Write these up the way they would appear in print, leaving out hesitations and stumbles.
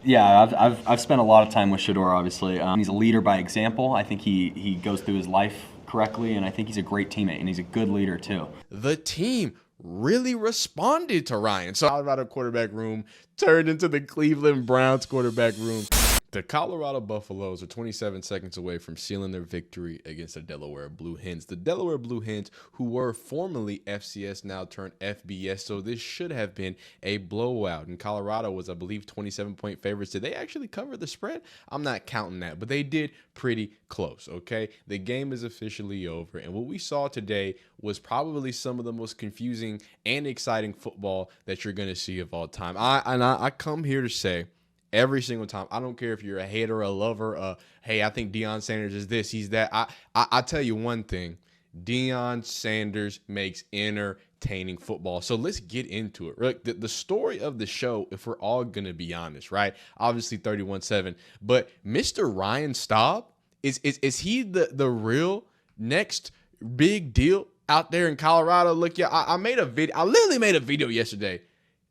Yeah, I've spent a lot of time with Shedeur. Obviously, he's a leader by example. I think he goes through his life correctly, and I think he's a great teammate, and he's a good leader too. The team really responded to Ryan. So Colorado quarterback room turned into the Cleveland Browns quarterback room. The Colorado Buffaloes are 27 seconds away from sealing their victory against the Delaware Blue Hens. The Delaware Blue Hens, who were formerly FCS, now turned FBS, so this should have been a blowout. And Colorado was, I believe, 27-point favorites. Did they actually cover the spread? I'm not counting that, but they did pretty close, okay? The game is officially over, and what we saw today was probably some of the most confusing and exciting football that you're going to see of all time. I come here to say, every single time, I don't care if you're a hater, a lover, hey, I think Deion Sanders is this, he's that. I tell you one thing, Deion Sanders makes entertaining football. So let's get into it. Look, the story of the show, if we're all going to be honest, right? Obviously 31-7, but Mr. Ryan Staub, is he the real next big deal out there in Colorado? Look, yeah, I made a video. I literally made a video yesterday.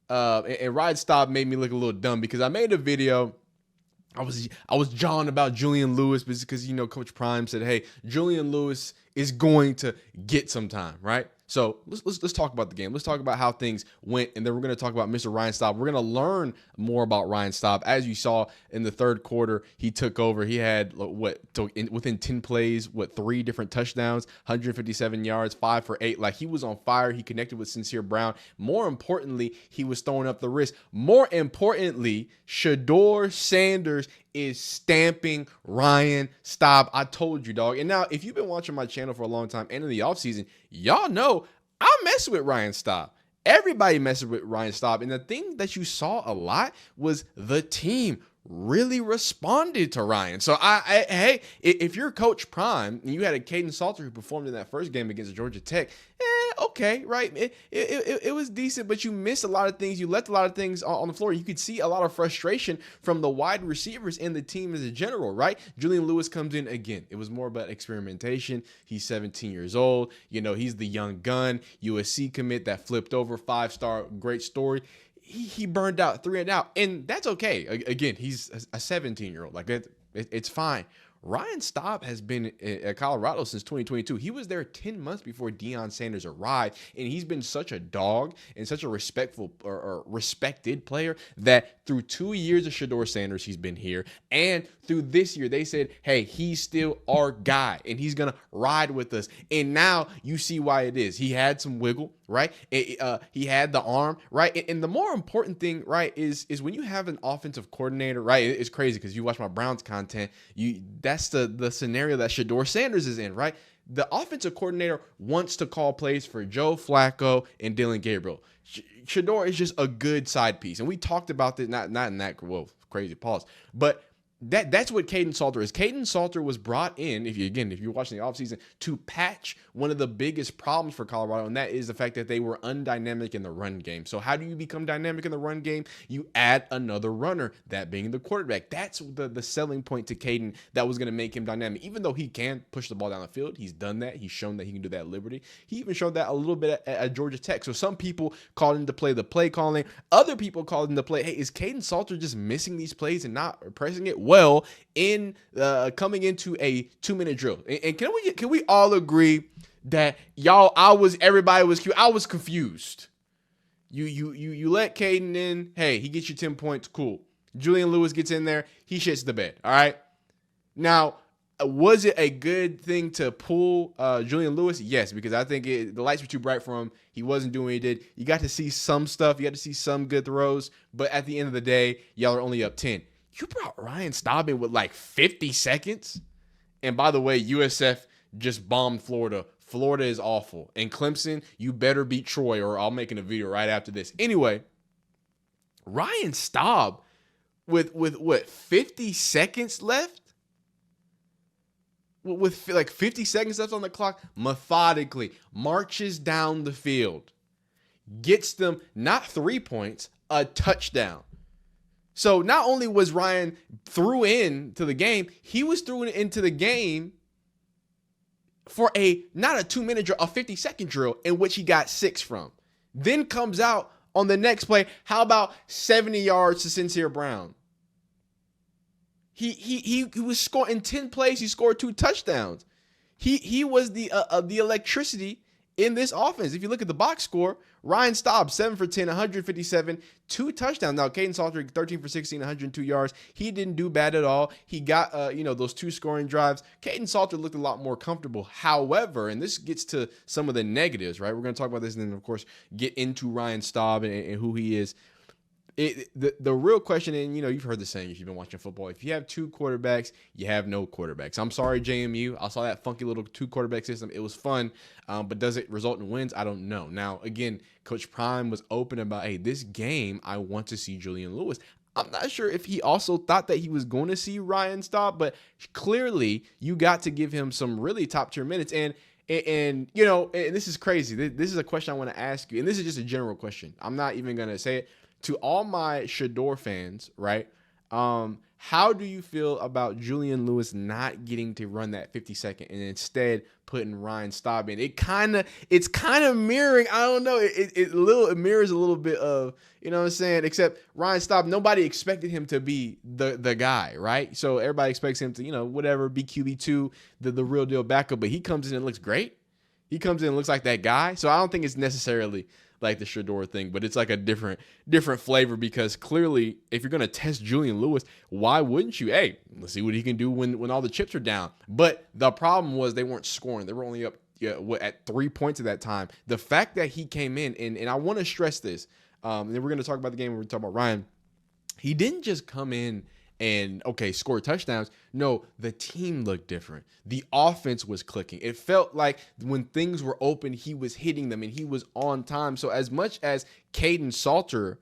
And Ryan Staub made me look a little dumb because I made a video. I was jawing about Julian Lewis because, you know, Coach Prime said, hey, Julian Lewis is going to get some time, right? So let's talk about the game. Let's talk about how things went, and then we're going to talk about Mr. Ryan Staub. We're going to learn more about Ryan Staub. As you saw in the third quarter, he took over. He had within 10 plays, 3 different touchdowns, 157 yards, 5 for 8. Like, he was on fire. He connected with Sincere Brown. More importantly, he was throwing up the wrist. More importantly, Shedeur Sanders is stamping Ryan Staub. I told you, dog. And now, if you've been watching my channel for a long time and in the offseason, y'all know I mess with Ryan Staub. Everybody messes with Ryan Staub. And the thing that you saw a lot was the team really responded to Ryan. So hey, if you're Coach Prime and you had a Caden Salter who performed in that first game against Georgia Tech, okay, right? It was decent, but you missed a lot of things. You left a lot of things on the floor. You could see a lot of frustration from the wide receivers and the team as a general, right? Julian Lewis comes in again. It was more about experimentation. He's 17 years old. You know, he's the young gun, USC commit that flipped over, 5-star, great story. He burned out 3 and out, and that's okay. Again, he's a 17-year-old. Like, it's fine. Ryan Staub has been at Colorado since 2022. He was there 10 months before Deion Sanders arrived, and he's been such a dog and such a respectful or respected player that through 2 years of Shedeur Sanders, he's been here, and through this year, they said, hey, he's still our guy, and he's going to ride with us. And now you see why it is. He had some wiggle, right? He had the arm, right? And the more important thing, right, is when you have an offensive coordinator, right? It's crazy because you watch my Browns content, that's the scenario that Shedeur Sanders is in, right? The offensive coordinator wants to call plays for Joe Flacco and Dylan Gabriel. Shedeur is just a good side piece. And we talked about this, not in that, well, crazy pause, but that's what Caden Salter is. Caden Salter was brought in, if you're watching the offseason, to patch one of the biggest problems for Colorado, and that is the fact that they were undynamic in the run game. So how do you become dynamic in the run game? You add another runner, that being the quarterback. That's the selling point to Caden that was going to make him dynamic. Even though he can push the ball down the field, he's done that. He's shown that he can do that at Liberty. He even showed that a little bit at Georgia Tech. So some people called him to play the play calling. Other people called him to play, hey, is Caden Salter just missing these plays and not pressing it well in coming into a 2-minute drill? And can we all agree that everybody was cute? I was confused. You let Caden in, hey, he gets you 10 points, cool. Julian Lewis gets in there, he shits the bed. All right. Now, was it a good thing to pull Julian Lewis? Yes, because I think the lights were too bright for him. He wasn't doing what he did. You got to see some stuff. You got to see some good throws. But at the end of the day, y'all are only up 10. You brought Ryan Staub in with like 50 seconds. And by the way, USF just bombed Florida. Florida is awful. And Clemson, you better beat Troy or I'll make a video right after this. Anyway, Ryan Staub with what, 50 seconds left? With like 50 seconds left on the clock, methodically marches down the field. Gets them not 3 points, a touchdown. So not only was Ryan threw into the game, he was thrown into the game for not a 2-minute drill, a 50-second drill in which he got 6 from. Then comes out on the next play. How about 70 yards to Sincere Brown? He was scoring in 10 plays. He scored 2 touchdowns. He was the electricity in this offense. If you look at the box score, Ryan Staub, 7 for 10, 157, 2 touchdowns. Now, Caden Salter, 13 for 16, 102 yards. He didn't do bad at all. He got, those 2 scoring drives. Caden Salter looked a lot more comfortable. However, and this gets to some of the negatives, right? We're going to talk about this and then, of course, get into Ryan Staub and who he is. The real question, and you've heard the saying if you've been watching football, if you have 2 quarterbacks, you have no quarterbacks. I'm sorry, JMU. I saw that funky little 2 quarterback system. It was fun, but does it result in wins? I don't know. Now, again, Coach Prime was open about, hey, this game, I want to see Julian Lewis. I'm not sure if he also thought that he was going to see Ryan Staub, but clearly you got to give him some really top-tier minutes. And this is crazy. This is a question I want to ask you, and this is just a general question. I'm not even going to say it. To all my Shedeur fans, right? How do you feel about Julian Lewis not getting to run that 50-second and instead putting Ryan Staub in? It's kind of mirroring. I don't know. It mirrors a little bit of, you know what I'm saying? Except Ryan Staub, nobody expected him to be the guy, right? So everybody expects him to, whatever, be QB2, the real deal backup. But he comes in and looks great. He comes in and looks like that guy. So I don't think it's necessarily like the Shedeur thing, but it's like a different flavor because clearly if you're going to test Julian Lewis, why wouldn't you? Hey, let's see what he can do when all the chips are down. But the problem was they weren't scoring. They were only up at 3 points at that time. The fact that he came in, and I want to stress this, and then we're going to talk about the game when we talk about Ryan. He didn't just come in and, score touchdowns. No, the team looked different. The offense was clicking. It felt like when things were open, he was hitting them and he was on time. So as much as Caden Salter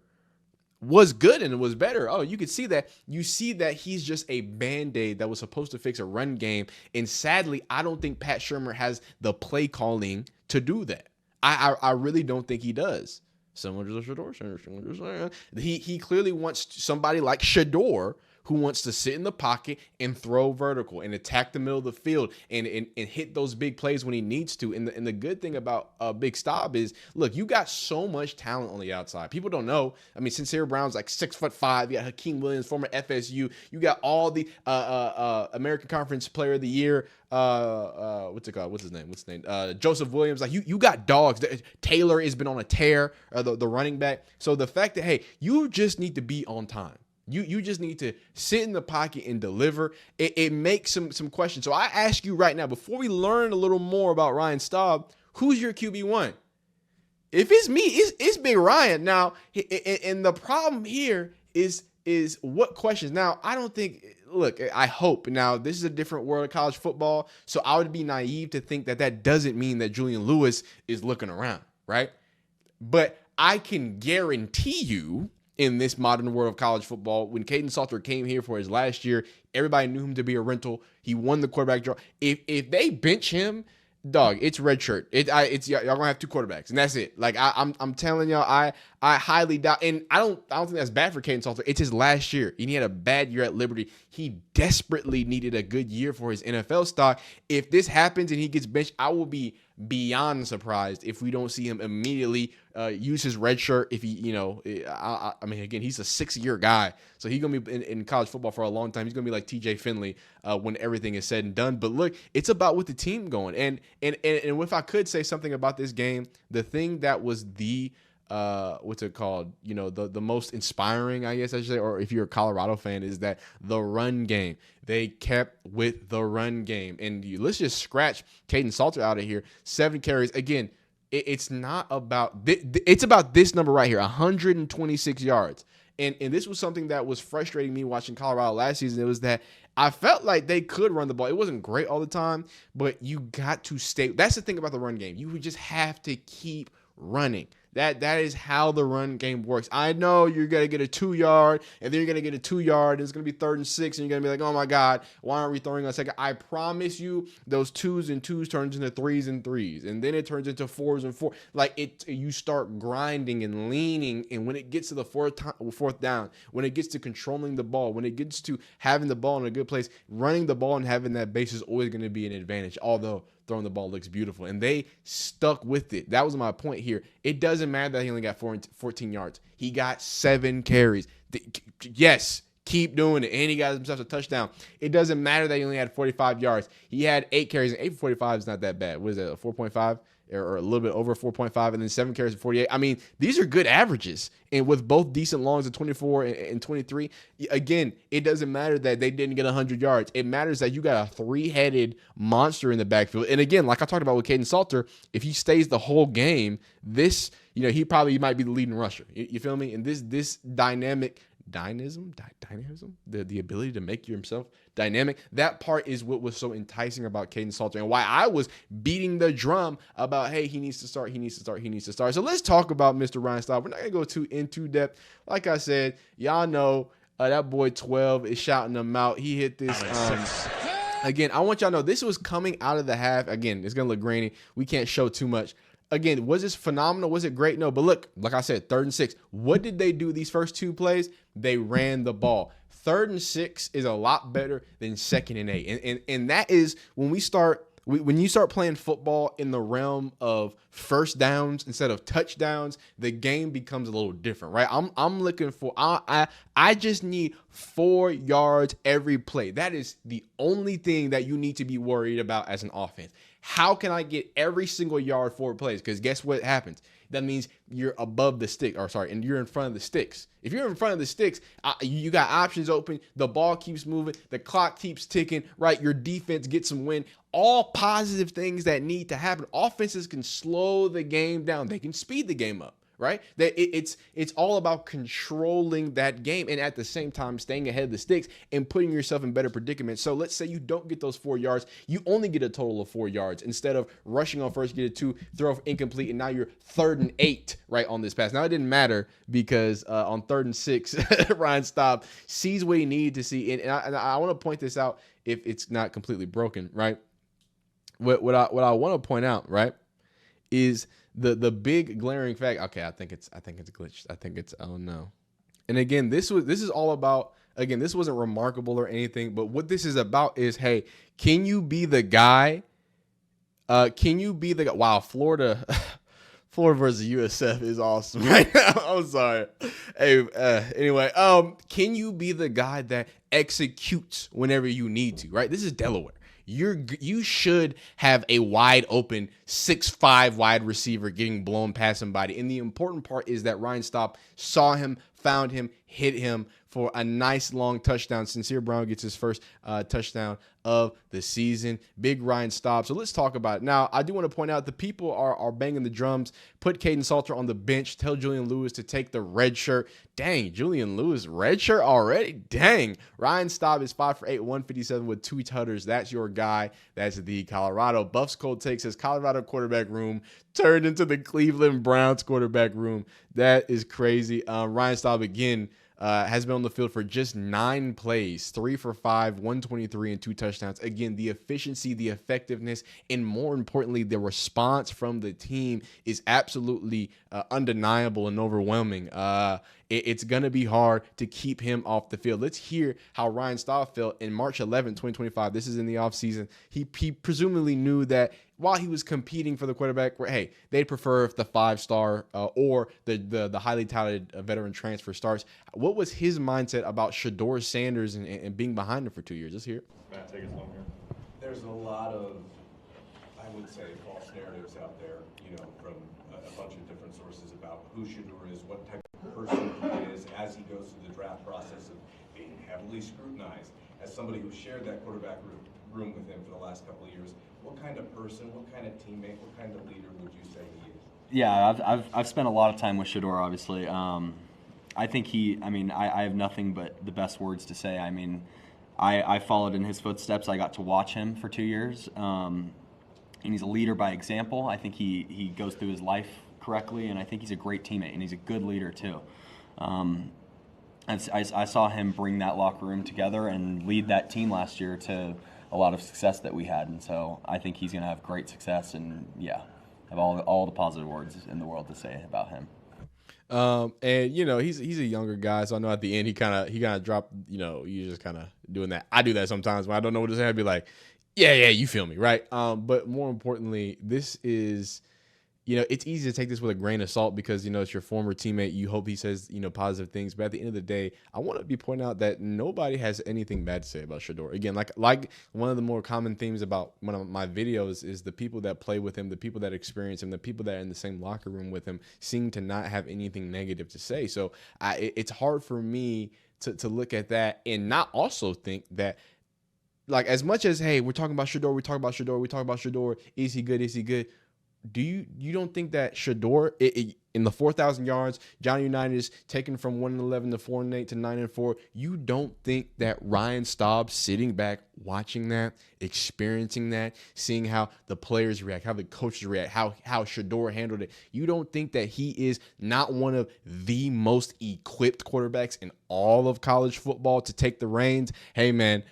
was good and it was better, you could see that. You see that he's just a Band-Aid that was supposed to fix a run game. And sadly, I don't think Pat Shurmur has the play calling to do that. I really don't think he does. Someone just Shedeur Sanders. He clearly wants somebody like Shedeur who wants to sit in the pocket and throw vertical and attack the middle of the field and hit those big plays when he needs to. And the good thing about Big Staub is, look, you got so much talent on the outside. People don't know. I mean, Sincere Brown's like 6'5". You got Hakeem Williams, former FSU. You got all the American Conference Player of the Year. What's it called? What's his name? Joseph Williams. Like you got dogs. Taylor has been on a tear, the running back. So the fact that, hey, you just need to be on time. You just need to sit in the pocket and deliver. It makes some questions. So I ask you right now, before we learn a little more about Ryan Staub, who's your QB1? If it's me, it's Big Ryan. Now, and the problem here is what questions. Now, I don't think, look, I hope. Now, this is a different world of college football, so I would be naive to think that doesn't mean that Julian Lewis is looking around, right? But I can guarantee you, in this modern world of college football, when Caden Salter came here for his last year, everybody knew him to be a rental. He won the quarterback draw. If they bench him, dog, it's red shirt. It's y'all gonna have 2 quarterbacks, and that's it. Like I'm telling y'all, I highly doubt, and I don't think that's bad for Caden Salter. It's his last year, and he had a bad year at Liberty. He desperately needed a good year for his NFL stock. If this happens and he gets benched, I will be beyond surprised if we don't see him immediately use his red shirt. If he, I mean, again, he's a 6-year guy, so he's gonna be in college football for a long time. He's gonna be like TJ Finley when everything is said and done. But look, it's about with the team going, and if I could say something about this game, the thing that was the what's it called? The most inspiring, I guess I should say, or if you're a Colorado fan, is that the run game. They kept with the run game. And let's just scratch Caden Salter out of here. 7 carries. Again, it's not about it's about this number right here, 126 yards. And this was something that was frustrating me watching Colorado last season. It was that I felt like they could run the ball. It wasn't great all the time, but you got to stay. That's the thing about the run game. You would just have to keep running. That is how the run game works. I know you're going to get a 2-yard, and then you're going to get a 2-yard, and it's going to be 3rd and 6, and you're going to be like, oh, my God, why aren't we throwing on second? I promise you those 2s and 2s turns into 3s and 3s, and then it turns into 4s and 4. Like, you start grinding and leaning, and when it gets to the fourth down, when it gets to controlling the ball, when it gets to having the ball in a good place, running the ball and having that base is always going to be an advantage, although throwing the ball looks beautiful. And they stuck with it. That was my point here. It doesn't matter that he only got 14 yards. He got 7 carries. Yes, keep doing it. And he got himself a touchdown. It doesn't matter that he only had 45 yards. He had 8 carries, and 8 for 45 is not that bad. What is that, a 4.5? Or a little bit over 4.5, and then 7 carries for 48. I mean, these are good averages. And with both decent longs of 24 and 23, again, it doesn't matter that they didn't get 100 yards. It matters that you got a 3-headed monster in the backfield. And again, like I talked about with Caden Salter, if he stays the whole game, this, he probably might be the leading rusher. You feel me? And this dynamism, the ability to make himself dynamic, that part is what was so enticing about Caden Salter and why I was beating the drum about, hey, he needs to start. So let's talk about Mr. Ryan Staub. We're not going to go too into depth. Like I said, y'all know that boy 12 is shouting them out. He hit this. Again, I want y'all to know this was coming out of the half. Again, it's going to look grainy. We can't show too much. Again, was this phenomenal? Was it great? No, but look, like I said, 3rd and 6. What did they do these first 2 plays? They ran the ball. 3rd and 6 is a lot better than 2nd and 8. And that is when you start playing football in the realm of first downs instead of touchdowns, the game becomes a little different, right? I'm looking for I just need 4 yards every play. That is the only thing that you need to be worried about as an offense. How can I get every single yard 4 plays? Because guess what happens? That means you're above the stick, and you're in front of the sticks. If you're in front of the sticks, you got options open. The ball keeps moving. The clock keeps ticking, right? Your defense gets some win. All positive things that need to happen. Offenses can slow the game down. They can speed the game up, right? It's all about controlling that game and at the same time staying ahead of the sticks and putting yourself in better predicaments. So let's say you don't get those 4 yards. You only get a total of 4 yards instead of rushing on first, get a 2, throw incomplete, and now you're 3rd and 8, right, on this pass. Now, it didn't matter because on 3rd and 6, Ryan Staub sees what he needed to see. And I want to point this out if it's not completely broken, right? What I want to point out, right, is the big glaring fact. Okay, I think it's glitched. I think it's, oh no. And again, this is all about, again, this wasn't remarkable or anything, but what this is about is, hey, can you be the guy? Wow, Florida versus USF is awesome right now. I'm sorry. Hey, anyway, can you be the guy that executes whenever you need to, right? This is Delaware. You should have a wide open 6'5" wide receiver getting blown past somebody. And the important part is that Ryan Staub saw him, found him, hit him for a nice long touchdown. Sincere Brown gets his first touchdown of the season. Big Ryan Staub. So let's talk about it. Now, I do want to point out the people are banging the drums. Put Caden Salter on the bench. Tell Julian Lewis to take the red shirt. Dang, Julian Lewis, red shirt already? Dang. Ryan Staub is 5 for 8, 157 with 2 tutters. That's your guy. That's the Colorado Buffs cold take. Says Colorado quarterback room turned into the Cleveland Browns quarterback room. That is crazy. Ryan Staub, again, has been on the field for just 9 plays, 3 for 5, 123, and 2 touchdowns. Again, the efficiency, the effectiveness, and more importantly, the response from the team is absolutely undeniable and overwhelming. It's going to be hard to keep him off the field. Let's hear how Ryan Staub felt in March 11, 2025. This is in the offseason. He presumably knew that while he was competing for the quarterback, hey, they'd prefer if the 5-star or the highly touted veteran transfer starts. What was his mindset about Shedeur Sanders and being behind him for 2 years? Let's hear it. Matt, take us home here. There's a lot of, I would say, false narratives out there, from a bunch of different sources about who Shedeur is, what type of person he is as he goes through the draft process of being heavily scrutinized. As somebody who shared that quarterback room with him for the last couple of years, what kind of person, what kind of teammate, what kind of leader would you say he is? Yeah, I've spent a lot of time with Shedeur, obviously. I think I have nothing but the best words to say. I followed in his footsteps. I got to watch him for 2 years. And he's a leader by example. I think he goes through his life correctly, and I think he's a great teammate, and he's a good leader too. I saw him bring that locker room together and lead that team last year to a lot of success that we had, and so I think he's going to have great success, and have all the positive words in the world to say about him. And he's a younger guy, so I know at the end he kind of dropped. You just kind of doing that. I do that sometimes when I don't know what to say. I'd be like, yeah, you feel me, right? But more importantly, this is, it's easy to take this with a grain of salt because, it's your former teammate. You hope he says, positive things. But at the end of the day, I want to be pointing out that nobody has anything bad to say about Shedeur. Again, like one of the more common themes about one of my videos is the people that play with him, the people that experience him, the people that are in the same locker room with him seem to not have anything negative to say. So it's hard for me to look at that and not also think that, like, as much as, hey, we're talking about Shedeur, is he good? Is he good? You don't think that Shedeur in the 4,000 yards, Johnny Unitas taken from 1-11 to 4-8 to 9-4, you don't think that Ryan Staub sitting back watching that, experiencing that, seeing how the players react, how the coaches react, how Shedeur handled it, you don't think that he is not one of the most equipped quarterbacks in all of college football to take the reins? Hey, man,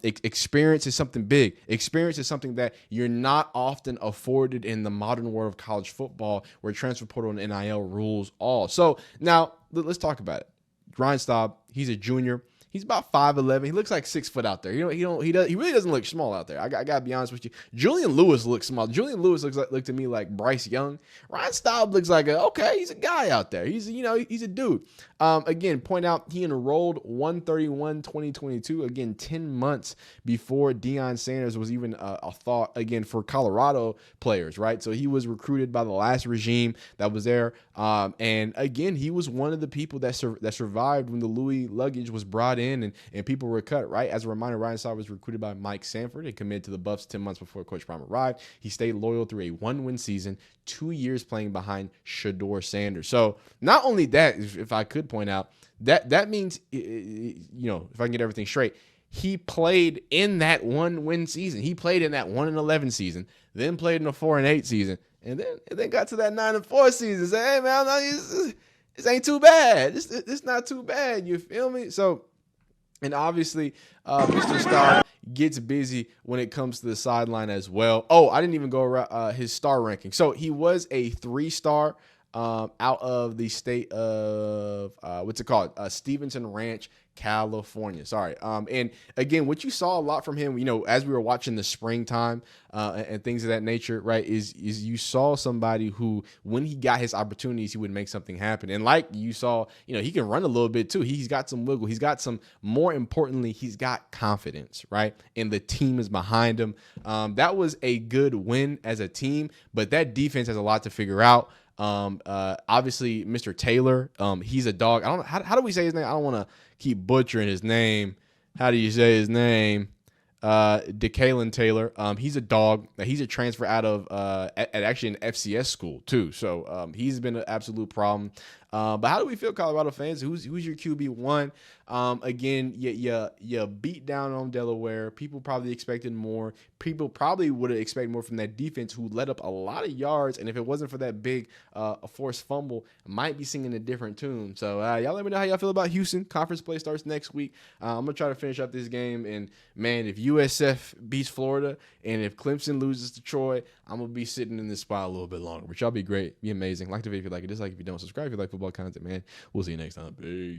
experience is something big. Experience is something that you're not often afforded in the modern world of college football, where transfer portal and NIL rules all. So now let's talk about it. Ryan Staub, he's a junior. He's about 5'11". He looks like 6 foot out there. He really doesn't look small out there. I gotta be honest with you. Julian Lewis looks small. Julian Lewis looked to me like Bryce Young. Ryan Staub looks like he's a guy out there. He's a dude. Again, point out he enrolled 1/31/2022. Again, 10 months before Deion Sanders was even a thought again for Colorado players, right? So he was recruited by the last regime that was there. And again, he was one of the people that survived when the Louis luggage was brought in and people were cut, right? As a reminder, Ryan Staub was recruited by Mike Sanford and committed to the Buffs 10 months before Coach Prime arrived. He stayed loyal through a 1-win season, 2 years playing behind Shedeur Sanders. So not only that, if I could point out, that means, if I can get everything straight, he played in that 1-win season. He played in that 1-11 season, then played in a 4-8 season, and then got to that 9-4 season. Say, hey, man, this ain't too bad. It's not too bad. You feel me? So, and obviously, Mr. Staub gets busy when it comes to the sideline as well. Oh, I didn't even go around his star ranking. So he was a 3-star out of the state of Stevenson Ranch, California. Sorry. And again, what you saw a lot from him, as we were watching the springtime and things of that nature, right, is you saw somebody who, when he got his opportunities, he would make something happen. And like you saw, he can run a little bit too. He's got some wiggle. He's got more importantly, he's got confidence, right? And the team is behind him. That was a good win as a team, but that defense has a lot to figure out. Obviously, Mr. Taylor, he's a dog. I don't know. How do we say his name? I don't want to keep butchering his name. How do you say his name? DeKalen Taylor. He's a dog. He's a transfer out of actually an FCS school too. So he's been an absolute problem. But how do we feel, Colorado fans? Who's your QB1? Again, you beat down on Delaware. People probably expected more. People probably would have expected more from that defense, who let up a lot of yards. And if it wasn't for that big forced fumble, might be singing a different tune. So y'all let me know how y'all feel about Houston. Conference play starts next week. I'm gonna try to finish up this game. And man, if USF beats Florida and if Clemson loses to Troy, I'm gonna be sitting in this spot a little bit longer. But y'all be great, be amazing. Like the video if you like it, dislike if you don't. Subscribe if you like football content, man. We'll see you next time. Peace.